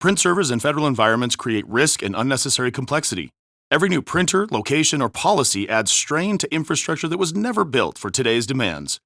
Print servers in federal environments create risk and unnecessary complexity. Every new printer, location, or policy adds strain to infrastructure that was never built for today's demands.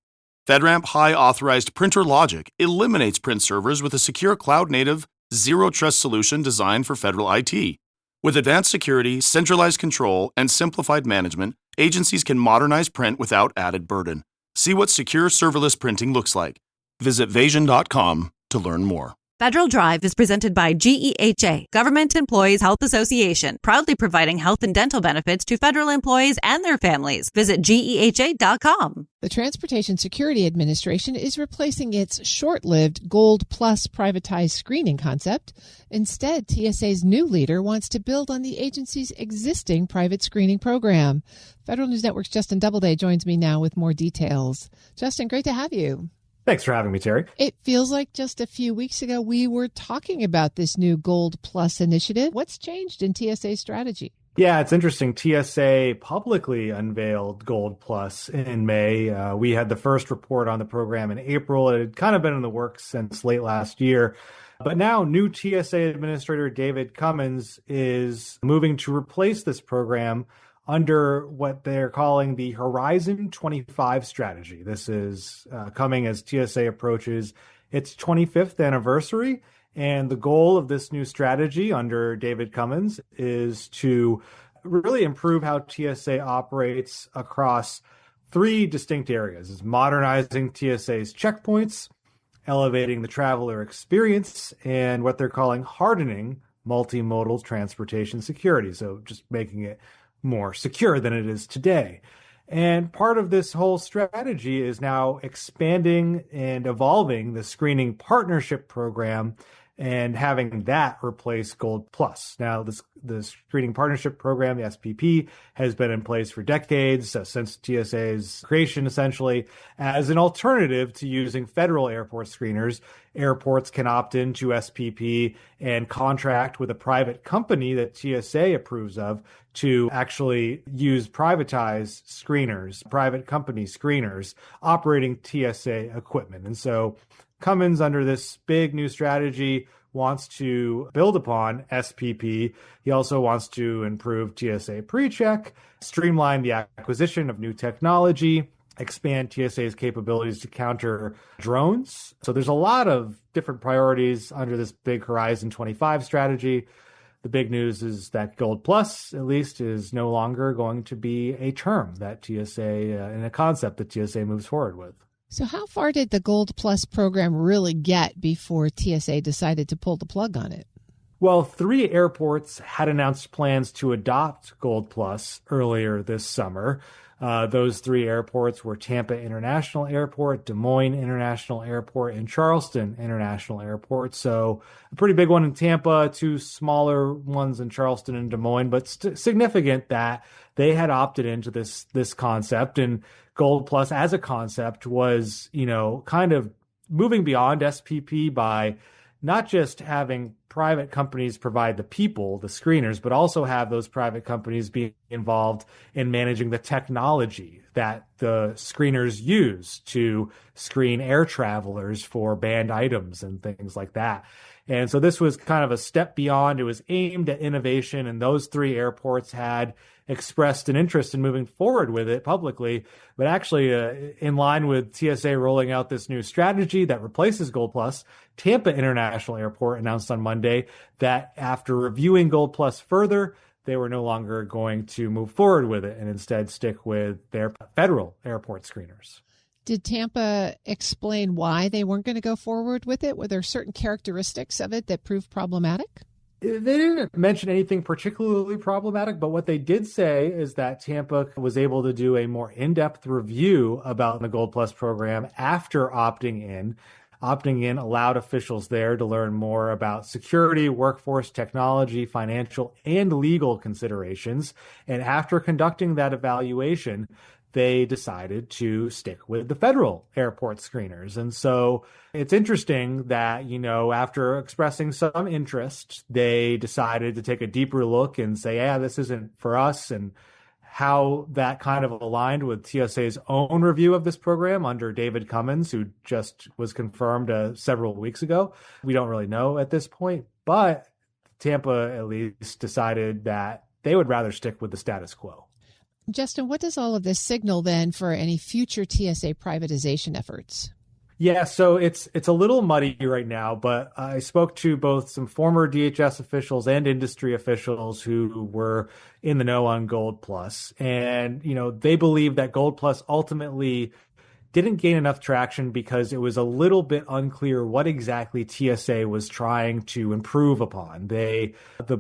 FedRAMP High Authorized Printer Logic eliminates print servers with a secure cloud-native, zero-trust solution designed for federal IT. With advanced security, centralized control, and simplified management, agencies can modernize print without added burden. See what secure serverless printing looks like. Visit Vasion.com to learn more. Federal Drive is presented by GEHA, Government Employees Health Association, proudly providing health and dental benefits to federal employees and their families. Visit GEHA.com. The Transportation Security Administration is replacing its short-lived Gold Plus privatized screening concept. Instead, TSA's new leader wants to build on the agency's existing private screening program. Federal News Network's Justin Doubleday joins me now with more details. Justin, great to have you. Thanks for having me, Terry. It feels like just a few weeks ago we were talking about this new Gold Plus initiative. What's changed in TSA's strategy? Yeah, it's interesting. TSA publicly unveiled Gold Plus in May. We had the first report on the program in April. It had kind of been in the works since late last year. But now new TSA Administrator David Cummins is moving to replace this program under what they're calling the Horizon 25 strategy. This is coming as TSA approaches its 25th anniversary. And the goal of this new strategy under David Cummins is to really improve how TSA operates across three distinct areas. It's modernizing TSA's checkpoints, elevating the traveler experience, and what they're calling hardening multimodal transportation security. So just making it more secure than it is today. And part of this whole strategy is now expanding and evolving the screening partnership program and having that replace Gold Plus. Now, the Screening Partnership Program, the SPP, has been in place for decades, since TSA's creation, essentially, as an alternative to using federal airport screeners. Airports can opt into SPP and contract with a private company that TSA approves of to actually use privatized screeners, private company screeners, operating TSA equipment. And so Cummins, under this big new strategy, wants to build upon SPP. He also wants to improve TSA PreCheck, streamline the acquisition of new technology, expand TSA's capabilities to counter drones. So there's a lot of different priorities under this big Horizon 25 strategy. The big news is that Gold Plus, at least, is no longer going to be a term that TSA and a concept that TSA moves forward with. So how far did the Gold Plus program really get before TSA decided to pull the plug on it? Well, 3 airports had announced plans to adopt Gold Plus earlier this summer. Those 3 airports were Tampa International Airport, Des Moines International Airport, and Charleston International Airport. So a pretty big one in Tampa, 2 smaller ones in Charleston and Des Moines, but significant that they had opted into this concept. And Gold Plus as a concept was, kind of moving beyond SPP by not just having private companies provide the people, the screeners, but also have those private companies be involved in managing the technology that the screeners use to screen air travelers for banned items and things like that. And so this was kind of a step beyond. It was aimed at innovation, and those 3 airports had expressed an interest in moving forward with it publicly. But actually, in line with TSA rolling out this new strategy that replaces Gold Plus, Tampa International Airport announced on Monday that after reviewing Gold Plus further, they were no longer going to move forward with it and instead stick with their federal airport screeners. Did Tampa explain why they weren't going to go forward with it? Were there certain characteristics of it that proved problematic? They didn't mention anything particularly problematic, but what they did say is that Tampa was able to do a more in-depth review about the Gold Plus program after opting in. Opting in allowed officials there to learn more about security, workforce, technology, financial, and legal considerations. And after conducting that evaluation, they decided to stick with the federal airport screeners. And so it's interesting that, after expressing some interest, they decided to take a deeper look and say, yeah, this isn't for us, and how that kind of aligned with TSA's own review of this program under David Cummins, who just was confirmed several weeks ago. We don't really know at this point. But Tampa at least decided that they would rather stick with the status quo. Justin, what does all of this signal then for any future TSA privatization efforts? Yeah, so it's a little muddy right now, but I spoke to both some former DHS officials and industry officials who were in the know on Gold Plus. And, they believe that Gold Plus ultimately didn't gain enough traction because it was a little bit unclear what exactly TSA was trying to improve upon. The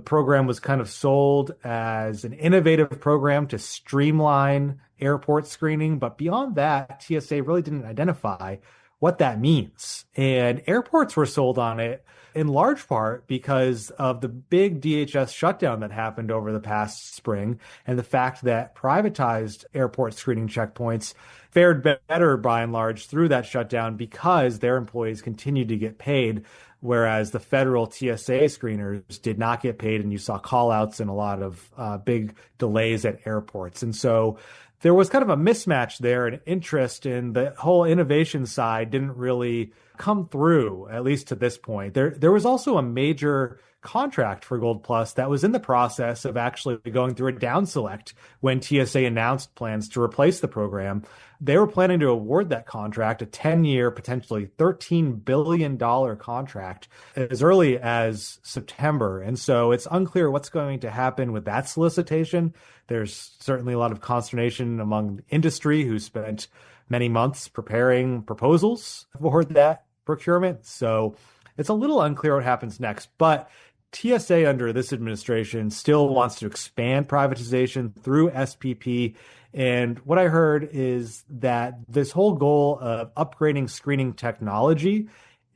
program was kind of sold as an innovative program to streamline airport screening, but beyond that, TSA really didn't identify what that means. And airports were sold on it in large part because of the big DHS shutdown that happened over the past spring and the fact that privatized airport screening checkpoints fared better by and large through that shutdown because their employees continued to get paid, whereas the federal TSA screeners did not get paid, and you saw call-outs and a lot of big delays at airports. And so there was kind of a mismatch there, and interest in the whole innovation side didn't really come through, at least to this point. There was also a major contract for Gold Plus that was in the process of actually going through a down select when TSA announced plans to replace the program. They were planning to award that contract, a 10-year, potentially $13 billion contract, as early as September. And so it's unclear what's going to happen with that solicitation. There's certainly a lot of consternation among industry who spent many months preparing proposals for that procurement. So it's a little unclear what happens next. But TSA under this administration still wants to expand privatization through SPP. And what I heard is that this whole goal of upgrading screening technology,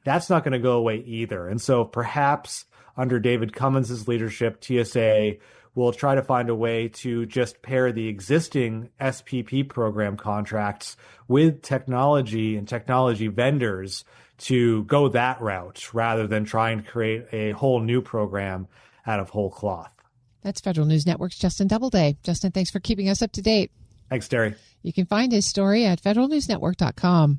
that's not going to go away either. And so perhaps under David Cummins' leadership, TSA will try to find a way to just pair the existing SPP program contracts with technology and technology vendors to go that route rather than trying to create a whole new program out of whole cloth. That's Federal News Network's Justin Doubleday. Justin, thanks for keeping us up to date. Thanks, Terry. You can find his story at federalnewsnetwork.com.